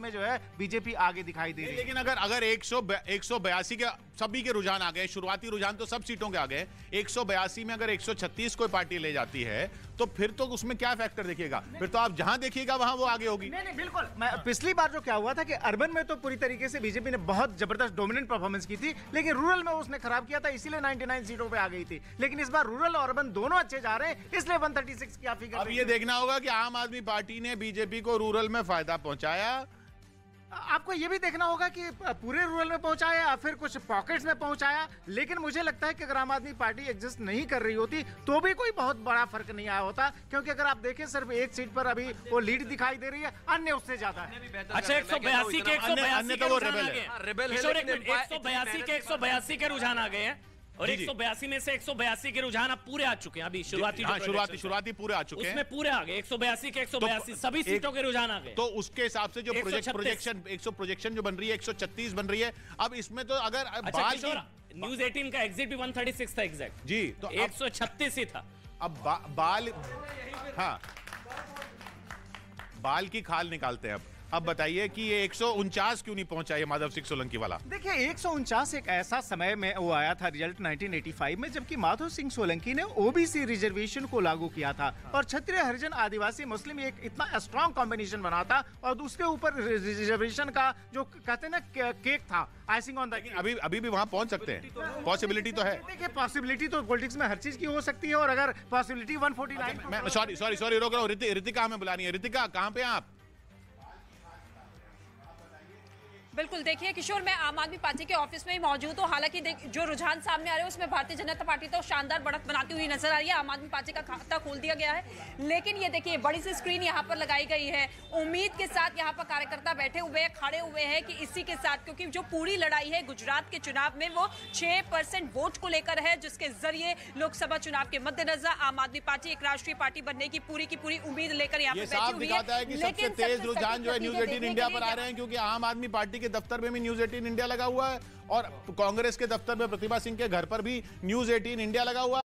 में जो है बीजेपी आगे दिखाई दे रही है। लेकिन अगर 182 के सभी के रुझान आ गए, शुरुआती रुझान तो सब सीटों के आ गए, 182 में अगर 136 कोई पार्टी ले जाती है तो फिर तो उसमें क्या फैक्टर देखिएगा? फिर तो आप जहां देखिएगा वहां वो आगे होगी। नहीं बिल्कुल। पिछली बार जो क्या हुआ था कि अर्बन में तो पूरी तरीके से बीजेपी ने बहुत जबरदस्त डोमिनेंट परफॉर्मेंस की थी, लेकिन रूरल में उसने खराब किया था, इसीलिए 99 सीटों पे आ गई थी। लेकिन इस बार रूरल और अर्बन दोनों अच्छे जा रहे हैं, इसलिए 136 की फिगर। अब ये देखना होगा कि आम आदमी पार्टी ने बीजेपी को रूरल में फायदा पहुंचाया। आपको ये भी देखना होगा कि पूरे रूरल में पहुंचाया या फिर कुछ पॉकेट्स में पहुंचाया। लेकिन मुझे लगता है कि अगर आम आदमी पार्टी एग्जिस्ट नहीं कर रही होती तो भी कोई बहुत बड़ा फर्क नहीं आया होता, क्योंकि अगर आप देखें सिर्फ एक सीट पर अभी वो लीड दिखाई दे रही है, अन्य उससे ज्यादा है। अच्छा 182 के 182 के रुझान आ गए, 182 के 182 के रुझान आ गए हैं और 182 में से 182 के रुझान अब पूरे आ चुके हैं। अभी शुरुआती पूरे आ चुके हैं, उसमें पूरे आ गए 182 के 182 सभी सीटों के रुझान आ गए। तो उसके हिसाब से जो प्रोजेक्शन जो बन रही है 136 बन रही है। अब इसमें तो अगर न्यूज़ 18 का एग्जिट भी 136 था एग्जैक्ट जी, तो 136 ही था। अब बाल की खाल निकालते हैं। अब बताइए कि ये 149 क्यों नहीं पहुंचा ये माधव सिंह सोलंकी वाला? देखिए 149 एक ऐसा समय में वो आया था रिजल्ट 1985 में, जबकि माधव सिंह सोलंकी ने ओबीसी रिजर्वेशन को लागू किया था और क्षत्रिय हरिजन आदिवासी मुस्लिम एक इतना स्ट्रॉन्ग कॉम्बिनेशन बना था और उसके ऊपर रिजर्वेशन का जो कहते हैं ना केक था, आइसिंग ऑन द केक। अभी भी वहां पहुंच सकते हैं, पॉसिबिलिटी तो है। देखिए पॉसिबिलिटी तो पॉलिटिक्स में हर चीज की हो सकती है, और अगर पॉसिबिलिटी 149 सॉरी रोक रहा हूँ। रितिका हमें बुलानी है। रितिका कहाँ पे आप? बिल्कुल, देखिए किशोर, मैं आम आदमी पार्टी के ऑफिस में ही मौजूद हूँ। हालांकि जो रुझान सामने आ रहे हैं उसमें भारतीय जनता पार्टी तो शानदार बढ़त बनाती हुई नजर आ रही है। आम आदमी पार्टी का खाता खोल दिया गया है, लेकिन ये देखिए बड़ी सी स्क्रीन यहाँ पर लगाई गई है। उम्मीद के साथ यहाँ पर कार्यकर्ता बैठे हुए हैं, खड़े हुए हैं कि इसी के साथ, क्योंकि जो पूरी लड़ाई है गुजरात के चुनाव में वो 6% वोट को लेकर है, जिसके जरिए लोकसभा चुनाव के मद्देनजर आम आदमी पार्टी एक राष्ट्रीय पार्टी बनने की पूरी उम्मीद लेकर यहाँ पे बैठी हुई है। लेकिन तेज रुझान जो है न्यूज़ 18 इंडिया पर आ रहे हैं, क्योंकि आम आदमी पार्टी के दफ्तर में भी न्यूज़ 18 इंडिया लगा हुआ है और कांग्रेस के दफ्तर में प्रतिभा सिंह के घर पर भी न्यूज़ 18 इंडिया लगा हुआ है।